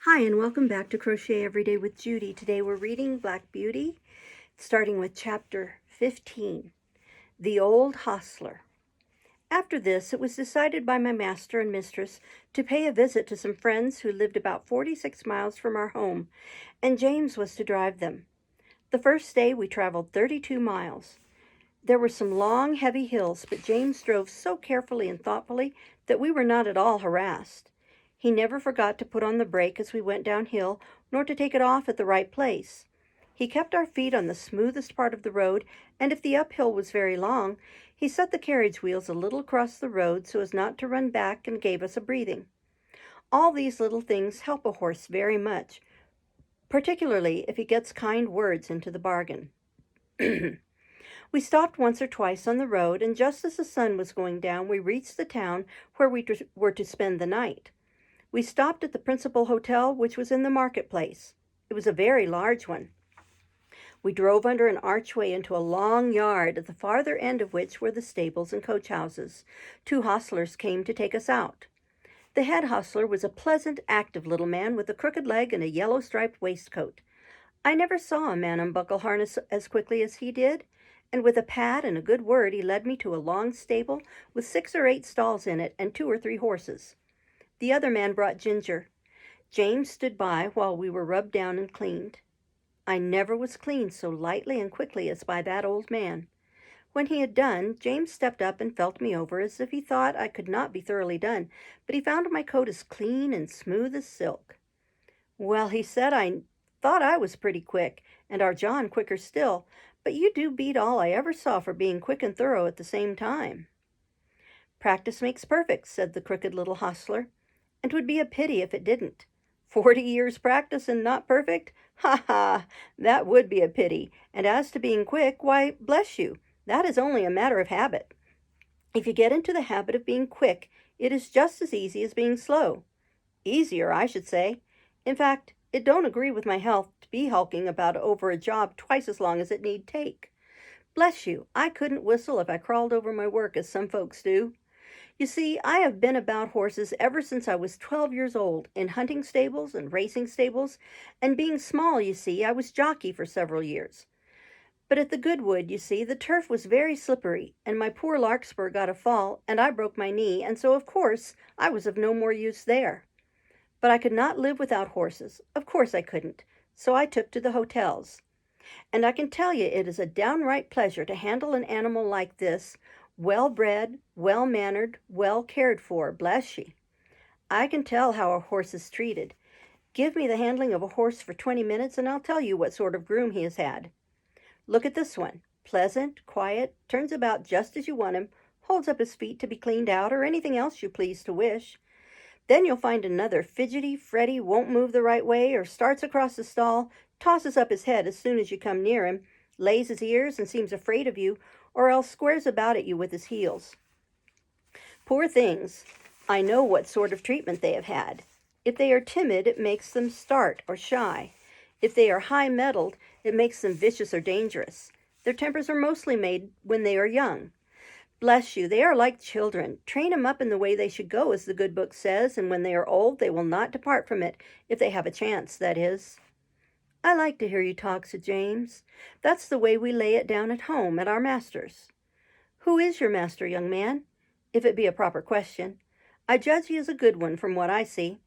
Hi, and welcome back to Crochet Every Day with Judy. Today we're reading Black Beauty, starting with chapter 15, The Old Hostler. After this, it was decided by my master and mistress to pay a visit to some friends who lived about 46 miles from our home, and James was to drive them. The first day we traveled 32 miles. There were some long, heavy hills, but James drove so carefully and thoughtfully that we were not at all harassed. He never forgot to put on the brake as we went downhill, nor to take it off at the right place. He kept our feet on the smoothest part of the road, and if the uphill was very long, he set the carriage wheels a little across the road so as not to run back and gave us a breathing. All these little things help a horse very much, particularly if he gets kind words into the bargain. We stopped once or twice on the road, and just as the sun was going down, we reached the town where we were to spend the night. We stopped at the principal hotel, which was in the marketplace. It was a very large one. We drove under an archway into a long yard, at the farther end of which were the stables and coach houses. Two hostlers came to take us out. The head hostler was a pleasant, active little man with a crooked leg and a yellow striped waistcoat. I never saw a man unbuckle harness as quickly as he did, and with a pat and a good word he led me to a long stable with 6 or 8 stalls in it and 2 or 3 horses. The other man brought Ginger. James stood by while we were rubbed down and cleaned. I never was cleaned so lightly and quickly as by that old man. When he had done, James stepped up and felt me over as if he thought I could not be thoroughly done, but he found my coat as clean and smooth as silk. Well, he said, I thought I was pretty quick, and our John quicker still, but you do beat all I ever saw for being quick and thorough at the same time. Practice makes perfect, said the crooked little hostler, and 'twould be a pity if it didn't. 40 years' practice and not perfect? Ha ha! That would be a pity. And as to being quick, why, bless you, that is only a matter of habit. If you get into the habit of being quick, it is just as easy as being slow. Easier, I should say. In fact, it don't agree with my health to be hulking about over a job twice as long as it need take. Bless you, I couldn't whistle if I crawled over my work as some folks do. You see, I have been about horses ever since I was 12 years old, in hunting stables and racing stables, and being small, you see, I was jockey for several years. But at the Goodwood, you see, the turf was very slippery, and my poor Larkspur got a fall, and I broke my knee, and so, of course, I was of no more use there. But I could not live without horses. Of course I couldn't. So I took to the hotels. And I can tell you it is a downright pleasure to handle an animal like this, well-bred, well-mannered, well cared for, bless ye. I can tell how a horse is treated. Give me the handling of a horse for 20 minutes and I'll tell you what sort of groom he has had. Look at this one. Pleasant, quiet, turns about just as you want him, holds up his feet to be cleaned out or anything else you please to wish. Then you'll find another fidgety, fretty, won't move the right way, or starts across the stall, tosses up his head as soon as you come near him, lays his ears and seems afraid of you, or else squares about at you with his heels. Poor things, I know what sort of treatment they have had. If they are timid, it makes them start or shy. If they are high-mettled, it makes them vicious or dangerous. Their tempers are mostly made when they are young. Bless you, they are like children. Train 'em up in the way they should go, as the good book says, and when they are old, they will not depart from it, if they have a chance, that is. I like to hear you talk, said James. That's the way we lay it down at home, at our master's. Who is your master, young man? If it be a proper question. I judge he is a good one, from what I see.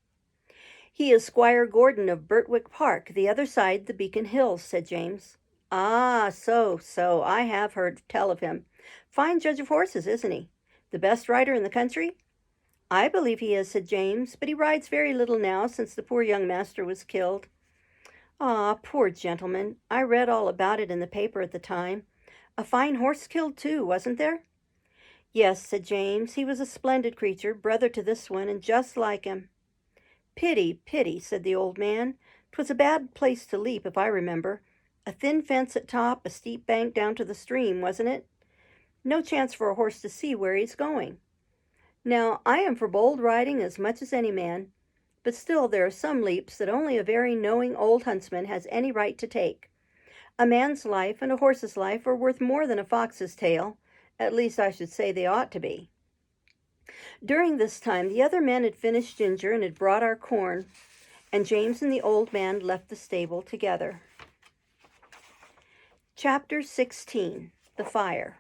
He is Squire Gordon of Birtwick Park, the other side the Beacon Hills, said James. Ah, so, I have heard tell of him. Fine judge of horses, isn't he? The best rider in the country? I believe he is, said James, but he rides very little now since the poor young master was killed. Ah, poor gentleman. I read all about it in the paper at the time. A fine horse killed, too, wasn't there? Yes, said James. He was a splendid creature, brother to this one, and just like him. Pity, said the old man. 'Twas a bad place to leap, if I remember. A thin fence at top, a steep bank down to the stream, wasn't it? No chance for a horse to see where he's going. Now, I am for bold riding as much as any man, but still there are some leaps that only a very knowing old huntsman has any right to take. A man's life and a horse's life are worth more than a fox's tail. At least I should say they ought to be. During this time, the other men had finished Ginger and had brought our corn, and James and the old man left the stable together. Chapter 16. The Fire.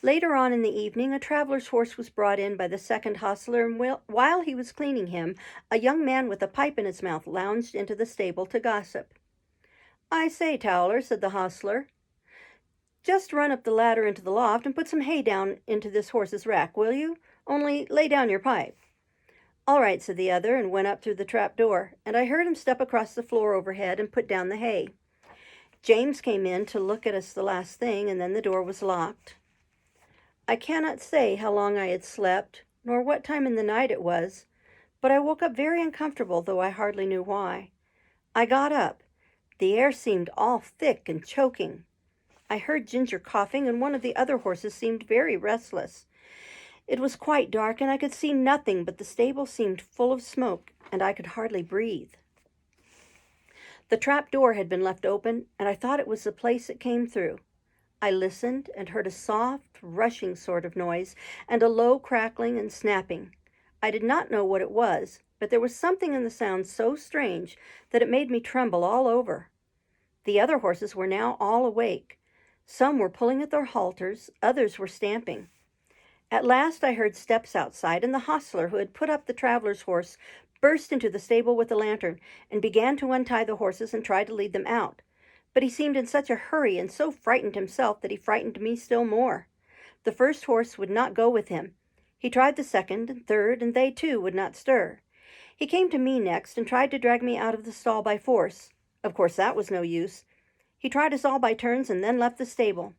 Later on in the evening, a traveler's horse was brought in by the second hostler, and while he was cleaning him, a young man with a pipe in his mouth lounged into the stable to gossip. "I say, Towler," said the hostler, "just run up the ladder into the loft and put some hay down into this horse's rack, will you? Only lay down your pipe." "All right," said the other, and went up through the trap door, and I heard him step across the floor overhead and put down the hay. James came in to look at us the last thing, and then the door was locked. I cannot say how long I had slept, nor what time in the night it was, but I woke up very uncomfortable, though I hardly knew why. I got up. The air seemed all thick and choking. I heard Ginger coughing, and one of the other horses seemed very restless. It was quite dark, and I could see nothing, but the stable seemed full of smoke, and I could hardly breathe. The trap door had been left open, and I thought it was the place it came through. I listened and heard a soft, rushing sort of noise, and a low crackling and snapping. I did not know what it was, but there was something in the sound so strange that it made me tremble all over. The other horses were now all awake. Some were pulling at their halters, others were stamping. At last I heard steps outside, and the hostler who had put up the traveler's horse burst into the stable with a lantern and began to untie the horses and try to lead them out. But he seemed in such a hurry and so frightened himself that he frightened me still more. The first horse would not go with him. He tried the second and third, and they too would not stir. He came to me next and tried to drag me out of the stall by force. Of course that was no use. He tried us all by turns and then left the stable.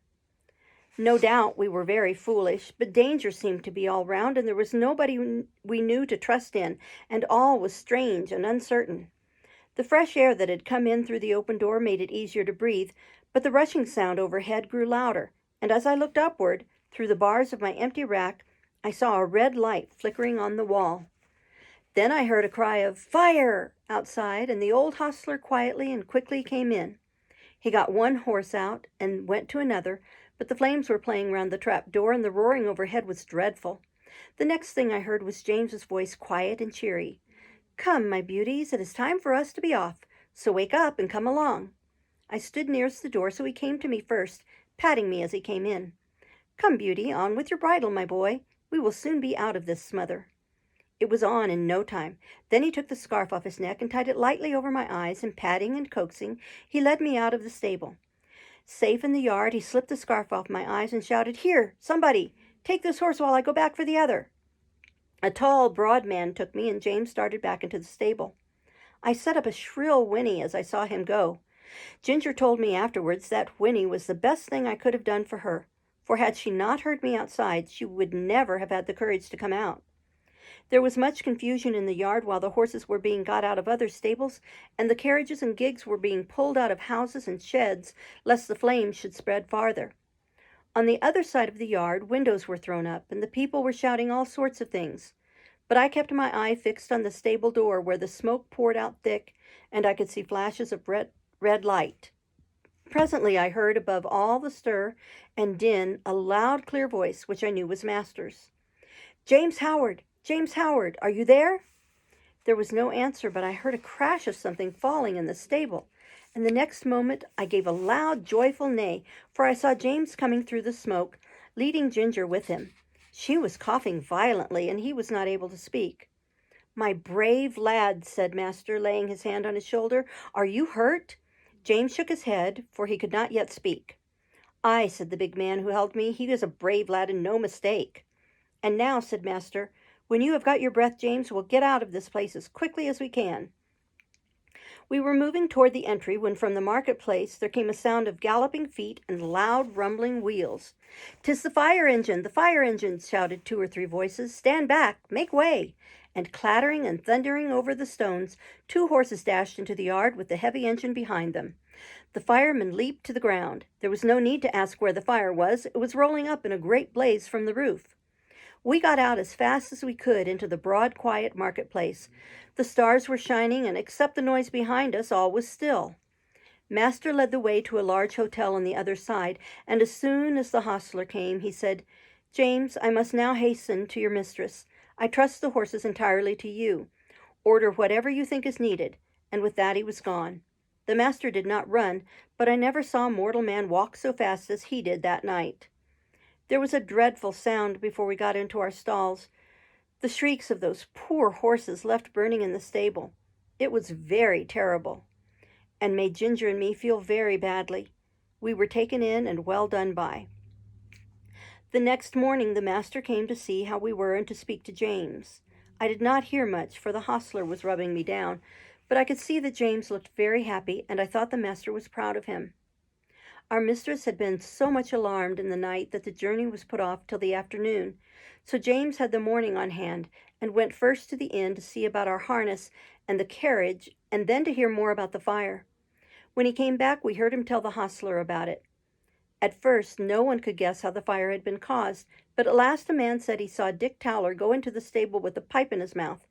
No doubt we were very foolish, but danger seemed to be all round, and there was nobody we knew to trust in, and all was strange and uncertain. The fresh air that had come in through the open door made it easier to breathe, but the rushing sound overhead grew louder, and as I looked upward, through the bars of my empty rack, I saw a red light flickering on the wall. Then I heard a cry of "Fire!" outside, and the old hostler quietly and quickly came in. He got one horse out and went to another, but the flames were playing round the trap door, and the roaring overhead was dreadful. The next thing I heard was James's voice, quiet and cheery. "Come, my beauties, it is time for us to be off, so wake up and come along." I stood nearest the door, so he came to me first, patting me as he came in. "Come, Beauty, on with your bridle, my boy. We will soon be out of this smother." It was on in no time. Then he took the scarf off his neck and tied it lightly over my eyes, and patting and coaxing, he led me out of the stable. Safe in the yard, he slipped the scarf off my eyes and shouted, "Here, somebody, take this horse while I go back for the other." A tall, broad man took me, and James started back into the stable. I set up a shrill whinny as I saw him go. Ginger told me afterwards that whinny was the best thing I could have done for her, for had she not heard me outside, she would never have had the courage to come out. There was much confusion in the yard while the horses were being got out of other stables, and the carriages and gigs were being pulled out of houses and sheds, lest the flames should spread farther. On the other side of the yard, windows were thrown up, and the people were shouting all sorts of things. But I kept my eye fixed on the stable door, where the smoke poured out thick, and I could see flashes of red light. Presently I heard, above all the stir and din, a loud, clear voice, which I knew was Master's. "James Howard! James Howard! Are you there?" There was no answer, but I heard a crash of something falling in the stable, and the next moment I gave a loud, joyful neigh, for I saw James coming through the smoke, leading Ginger with him. She was coughing violently, and he was not able to speak. "My brave lad," said Master, laying his hand on his shoulder, "are you hurt?" James shook his head, for he could not yet speak. "Aye," said the big man who held me, "he is a brave lad and no mistake." "And now," said Master, "when you have got your breath, James, we'll get out of this place as quickly as we can." We were moving toward the entry when from the marketplace there came a sound of galloping feet and loud rumbling wheels. "'Tis the fire engine, the fire engine!" shouted two or three voices. "Stand back! Make way!" And clattering and thundering over the stones, two horses dashed into the yard with the heavy engine behind them. The firemen leaped to the ground. There was no need to ask where the fire was. It was rolling up in a great blaze from the roof. We got out as fast as we could into the broad, quiet marketplace. The stars were shining, and except the noise behind us, all was still. Master led the way to a large hotel on the other side, and as soon as the hostler came, he said, "James, I must now hasten to your mistress. I trust the horses entirely to you. Order whatever you think is needed." And with that he was gone. The master did not run, but I never saw mortal man walk so fast as he did that night. There was a dreadful sound before we got into our stalls, the shrieks of those poor horses left burning in the stable. It was very terrible, and made Ginger and me feel very badly. We were taken in and well done by. The next morning the master came to see how we were and to speak to James. I did not hear much, for the hostler was rubbing me down, but I could see that James looked very happy, and I thought the master was proud of him. Our mistress had been so much alarmed in the night that the journey was put off till the afternoon, so James had the morning on hand, and went first to the inn to see about our harness and the carriage, and then to hear more about the fire. When he came back, we heard him tell the hostler about it. At first, no one could guess how the fire had been caused, but at last a man said he saw Dick Towler go into the stable with a pipe in his mouth,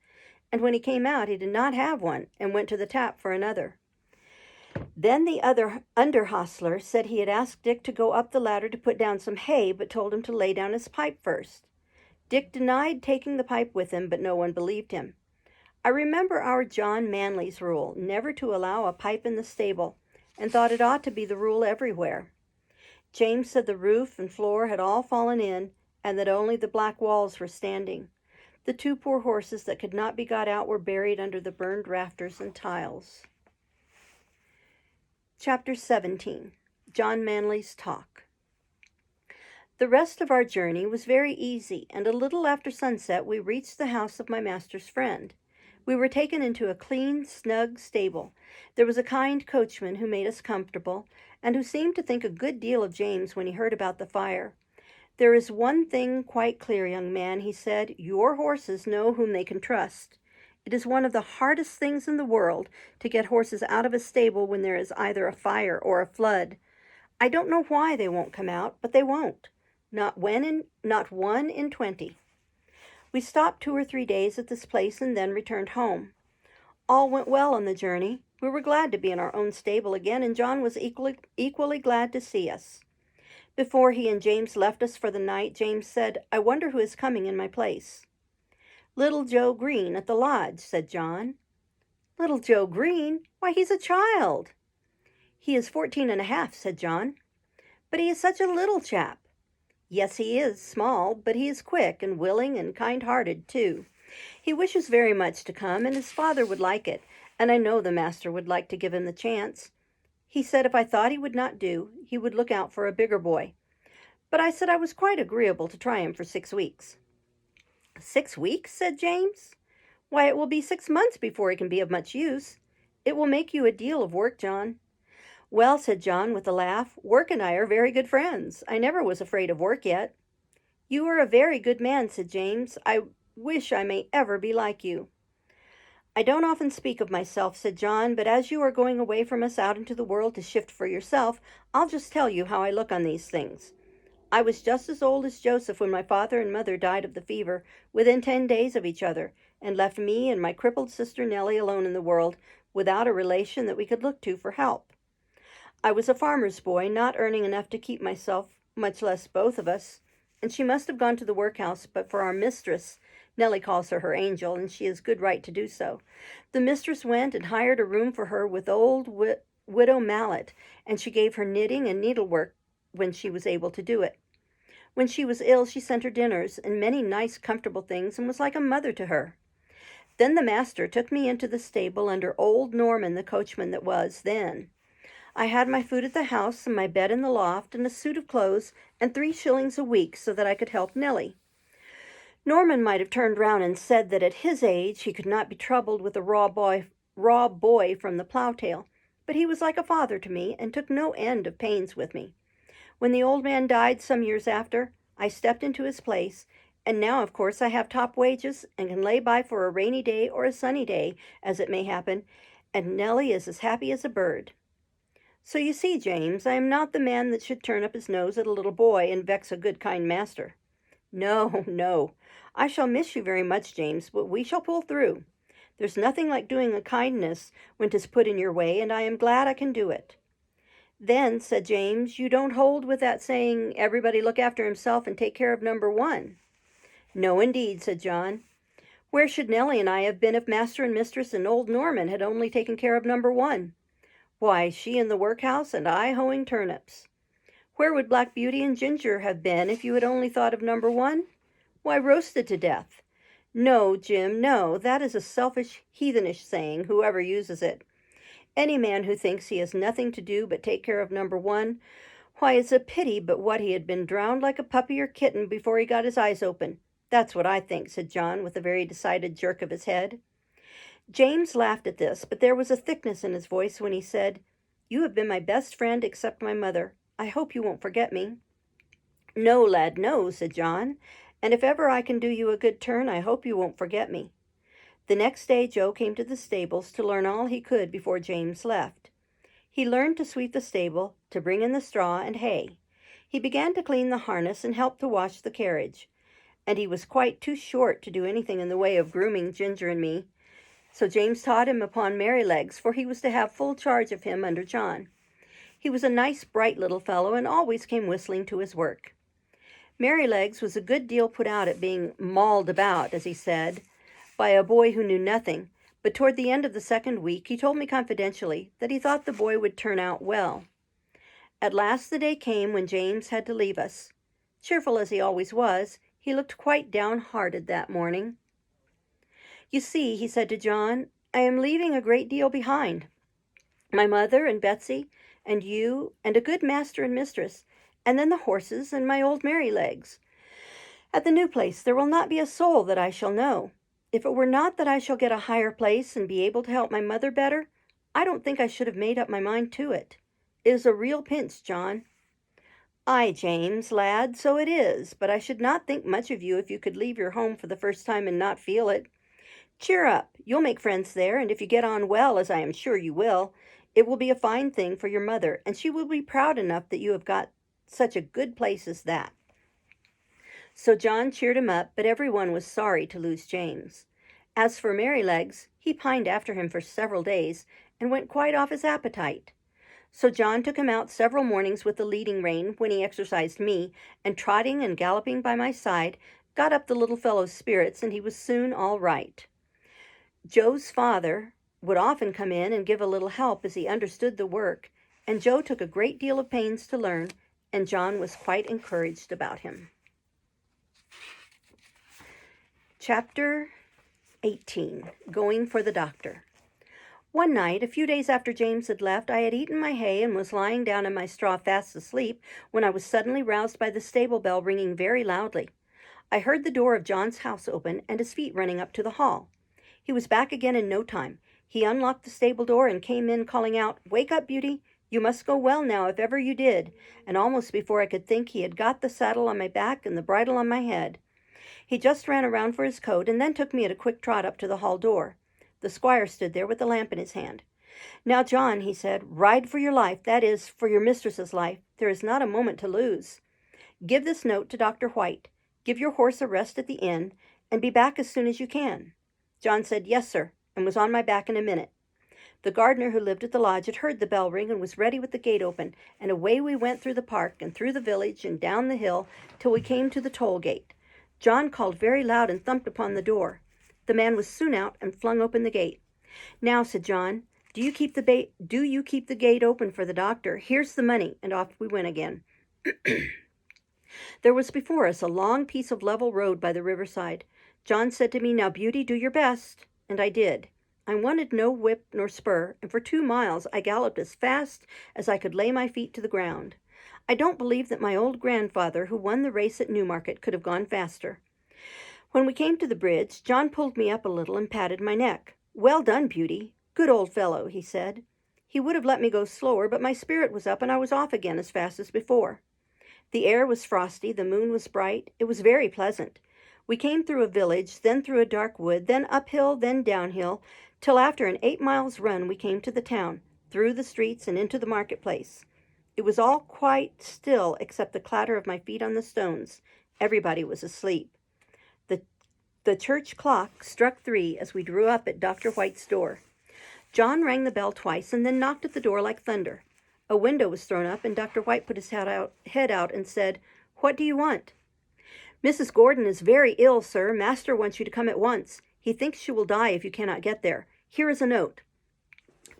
and when he came out he did not have one, and went to the tap for another. Then the other under-hostler said he had asked Dick to go up the ladder to put down some hay, but told him to lay down his pipe first. Dick denied taking the pipe with him, but no one believed him. I remember our John Manley's rule, never to allow a pipe in the stable, and thought it ought to be the rule everywhere. James said the roof and floor had all fallen in, and that only the black walls were standing. The two poor horses that could not be got out were buried under the burned rafters and tiles. Chapter 17. John Manley's Talk. The rest of our journey was very easy, and a little after sunset we reached the house of my master's friend. We were taken into a clean, snug stable. There was a kind coachman who made us comfortable, and who seemed to think a good deal of James when he heard about the fire. "There is one thing quite clear, young man," he said. "Your horses know whom they can trust. It is one of the hardest things in the world to get horses out of a stable when there is either a fire or a flood. I don't know why they won't come out, but they won't. Not one in 20. We stopped 2 or 3 days at this place and then returned home. All went well on the journey. We were glad to be in our own stable again, and John was equally glad to see us. Before he and James left us for the night, James said, "I wonder who is coming in my place." "Little Joe Green at the lodge," said John. "Little Joe Green? Why, he's a child." "He is 14 and a half, said John. "But he is such a little chap." "Yes, he is small, but he is quick and willing and kind-hearted, too. He wishes very much to come, and his father would like it, and I know the master would like to give him the chance. He said if I thought he would not do, he would look out for a bigger boy. But I said I was quite agreeable to try him for 6 weeks. 6 weeks? Said James. Why, it will be 6 months before he can be of much use. It will make you a deal of work, John. Well, said John with a laugh, work and I are very good friends. I never was afraid of work yet. You are a very good man, said James. I wish I may ever be like you. I don't often speak of myself, said John, but as you are going away from us out into the world to shift for yourself, I'll just tell you how I look on these things. I was just as old as Joseph when my father and mother died of the fever, within 10 days of each other, and left me and my crippled sister Nellie alone in the world, without a relation that we could look to for help. I was a farmer's boy, not earning enough to keep myself, much less both of us, and she must have gone to the workhouse but for our mistress. Nellie calls her angel, and she has good right to do so. The mistress went and hired a room for her with old widow Mallet, and she gave her knitting and needlework when she was able to do it. When she was ill, she sent her dinners and many nice, comfortable things, and was like a mother to her. Then the master took me into the stable under old Norman, the coachman that was then. I had my food at the house, and my bed in the loft, and a suit of clothes, and 3 shillings a week, so that I could help Nellie. Norman might have turned round and said that at his age he could not be troubled with a raw boy from the plough-tail, but he was like a father to me, and took no end of pains with me. When the old man died some years after, I stepped into his place, and now, of course, I have top wages, and can lay by for a rainy day or a sunny day, as it may happen, and Nellie is as happy as a bird. So you see, James, I am not the man that should turn up his nose at a little boy and vex a good, kind master. No, no. I shall miss you very much, James, but we shall pull through. There's nothing like doing a kindness when 'tis put in your way, and I am glad I can do it. Then, said James, you don't hold with that saying, everybody look after himself and take care of number one. No, indeed, said John. Where should Nellie and I have been if Master and Mistress and old Norman had only taken care of number one? Why, she in the workhouse and I hoeing turnips. Where would Black Beauty and Ginger have been if you had only thought of number one? Why, roasted to death. No, Jim, no, that is a selfish, heathenish saying, whoever uses it. Any man who thinks he has nothing to do but take care of number one, why, it's a pity but what he had been drowned like a puppy or kitten before he got his eyes open. That's what I think, said John, with a very decided jerk of his head. James laughed at this, but there was a thickness in his voice when he said, "You have been my best friend except my mother. I hope you won't forget me." "No, lad, no," said John, "and if ever I can do you a good turn, I hope you won't forget me." The next day Joe came to the stables to learn all he could before James left. He learned to sweep the stable, to bring in the straw and hay. He began to clean the harness and help to wash the carriage. And he was quite too short to do anything in the way of grooming Ginger and me. So James taught him upon Merrylegs, for he was to have full charge of him under John. He was a nice, bright little fellow, and always came whistling to his work. Merrylegs was a good deal put out at being mauled about, as he said, by a boy who knew nothing, but toward the end of the second week he told me confidentially that he thought the boy would turn out well. At last the day came when James had to leave us. Cheerful as he always was, he looked quite downhearted that morning. "You see," he said to John, "I am leaving a great deal behind. My mother and Betsy and you and a good master and mistress, and then the horses and my old Merrylegs. At the new place there will not be a soul that I shall know. If it were not that I shall get a higher place and be able to help my mother better, I don't think I should have made up my mind to it. It is a real pinch, John." "Aye, James, lad, so it is, but I should not think much of you if you could leave your home for the first time and not feel it. Cheer up, you'll make friends there, and if you get on well, as I am sure you will, it will be a fine thing for your mother, and she will be proud enough that you have got such a good place as that." So John cheered him up, but everyone was sorry to lose James. As for Merrylegs, he pined after him for several days, and went quite off his appetite. So John took him out several mornings with the leading rein, when he exercised me, and trotting and galloping by my side, got up the little fellow's spirits, and he was soon all right. Joe's father would often come in and give a little help as he understood the work, and Joe took a great deal of pains to learn, and John was quite encouraged about him. Chapter 18. Going for the Doctor. One night, a few days after James had left, I had eaten my hay and was lying down in my straw fast asleep when I was suddenly roused by the stable bell ringing very loudly. I heard the door of John's house open and his feet running up to the hall. He was back again in no time. He unlocked the stable door and came in calling out, "Wake up, Beauty! You must go well now if ever you did," and almost before I could think he had got the saddle on my back and the bridle on my head. He just ran around for his coat and then took me at a quick trot up to the hall door. The squire stood there with the lamp in his hand. "Now, John," he said, "ride for your life, that is, for your mistress's life. There is not a moment to lose. Give this note to Dr. White. Give your horse a rest at the inn, and be back as soon as you can." John said, "Yes, sir," and was on my back in a minute. The gardener who lived at the lodge had heard the bell ring and was ready with the gate open, and away we went through the park and through the village and down the hill till we came to the toll gate. John called very loud and thumped upon the door. The man was soon out and flung open the gate. "Now," said John, do you keep the gate open for the doctor? Here's the money," and off we went again. There was before us a long piece of level road by the riverside. John said to me, "Now, Beauty, do your best," and I did. I wanted no whip nor spur, and for 2 miles I galloped as fast as I could lay my feet to the ground. I don't believe that my old grandfather, who won the race at Newmarket, could have gone faster. When we came to the bridge, John pulled me up a little and patted my neck. "Well done, Beauty. Good old fellow," he said. He would have let me go slower, but my spirit was up and I was off again as fast as before. The air was frosty, the moon was bright. It was very pleasant. We came through a village, then through a dark wood, then uphill, then downhill, till after an 8 miles run we came to the town, through the streets and into the marketplace. It was all quite still except the clatter of my feet on the stones. Everybody was asleep. The church clock struck 3 as we drew up at Dr. White's door. John rang the bell twice and then knocked at the door like thunder. A window was thrown up and Dr. White put his head out and said, "What do you want?" "Mrs. Gordon is very ill, sir. Master wants you to come at once. He thinks she will die if you cannot get there. Here is a note."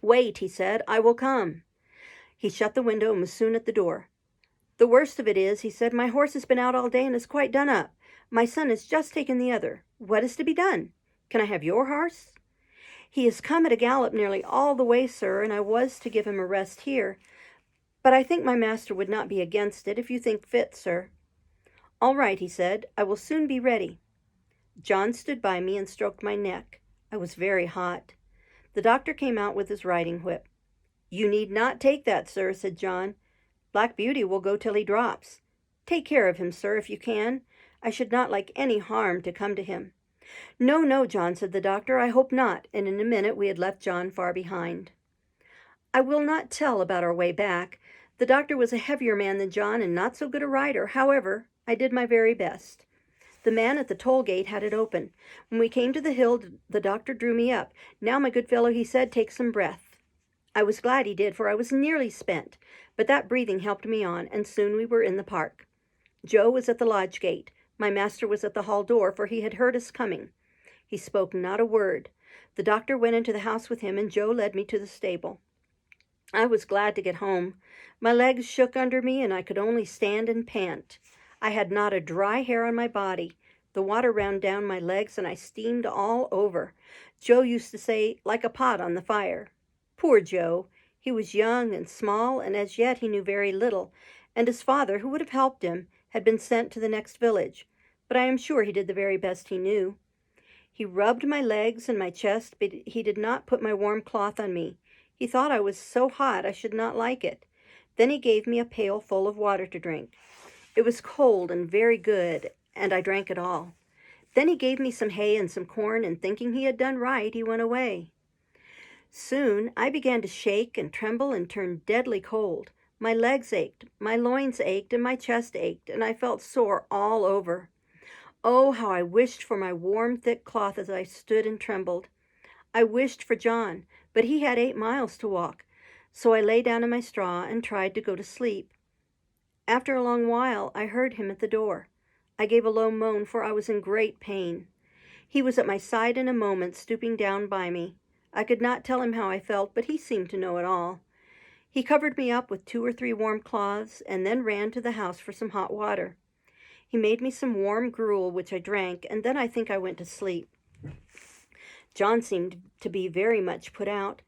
"Wait," he said, "I will come." He shut the window and was soon at the door. "The worst of it is," he said, "my horse has been out all day and is quite done up. My son has just taken the other. What is to be done? Can I have your horse?" "He has come at a gallop nearly all the way, sir, and I was to give him a rest here. But I think my master would not be against it, if you think fit, sir." "All right," he said, "I will soon be ready." John stood by me and stroked my neck. I was very hot. The doctor came out with his riding whip. "You need not take that, sir," said John. "Black Beauty will go till he drops. Take care of him, sir, if you can. I should not like any harm to come to him." "No, no, John," said the doctor, "I hope not," and in a minute we had left John far behind. I will not tell about our way back. The doctor was a heavier man than John and not so good a rider. However, I did my very best. The man at the toll gate had it open. When we came to the hill, the doctor drew me up. "Now, my good fellow," he said, "take some breath." I was glad he did, for I was nearly spent, but that breathing helped me on, and soon we were in the park. Joe was at the lodge gate. My master was at the hall door, for he had heard us coming. He spoke not a word. The doctor went into the house with him, and Joe led me to the stable. I was glad to get home. My legs shook under me, and I could only stand and pant. I had not a dry hair on my body. The water ran down my legs, and I steamed all over. Joe used to say, "like a pot on the fire." Poor Joe! He was young and small, and as yet he knew very little, and his father, who would have helped him, had been sent to the next village. But I am sure he did the very best he knew. He rubbed my legs and my chest, but he did not put my warm cloth on me. He thought I was so hot I should not like it. Then he gave me a pail full of water to drink. It was cold and very good, and I drank it all. Then he gave me some hay and some corn, and thinking he had done right, he went away. Soon I began to shake and tremble and turn deadly cold. My legs ached, my loins ached, and my chest ached, and I felt sore all over. Oh, how I wished for my warm, thick cloth as I stood and trembled. I wished for John, but he had 8 miles to walk, so I lay down in my straw and tried to go to sleep. After a long while, I heard him at the door. I gave a low moan, for I was in great pain. He was at my side in a moment, stooping down by me. I could not tell him how I felt, but he seemed to know it all. He covered me up with 2 or 3 warm cloths, and then ran to the house for some hot water. He made me some warm gruel, which I drank, and then I think I went to sleep. John seemed to be very much put out.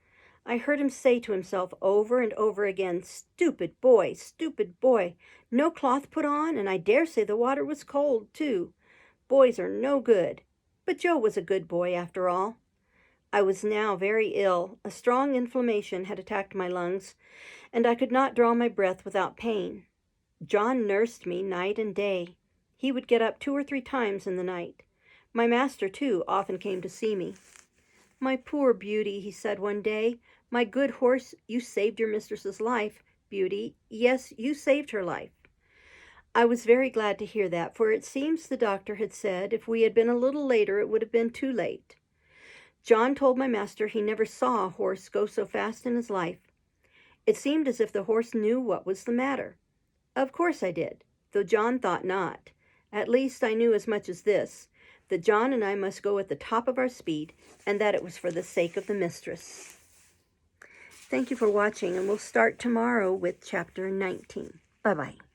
I heard him say to himself over and over again, "Stupid boy, stupid boy. No cloth put on, and I dare say the water was cold, too. Boys are no good." But Joe was a good boy after all. I was now very ill. A strong inflammation had attacked my lungs, and I could not draw my breath without pain. John nursed me night and day. He would get up 2 or 3 times in the night. My master, too, often came to see me. "My poor Beauty," he said one day, "my good horse, you saved your mistress's life, Beauty. Yes, you saved her life." I was very glad to hear that, for it seems the doctor had said if we had been a little later it would have been too late. John told my master he never saw a horse go so fast in his life. It seemed as if the horse knew what was the matter. Of course I did, though John thought not. At least I knew as much as this, that John and I must go at the top of our speed, and that it was for the sake of the mistress. Thank you for watching, and we'll start tomorrow with Chapter 19. Bye-bye.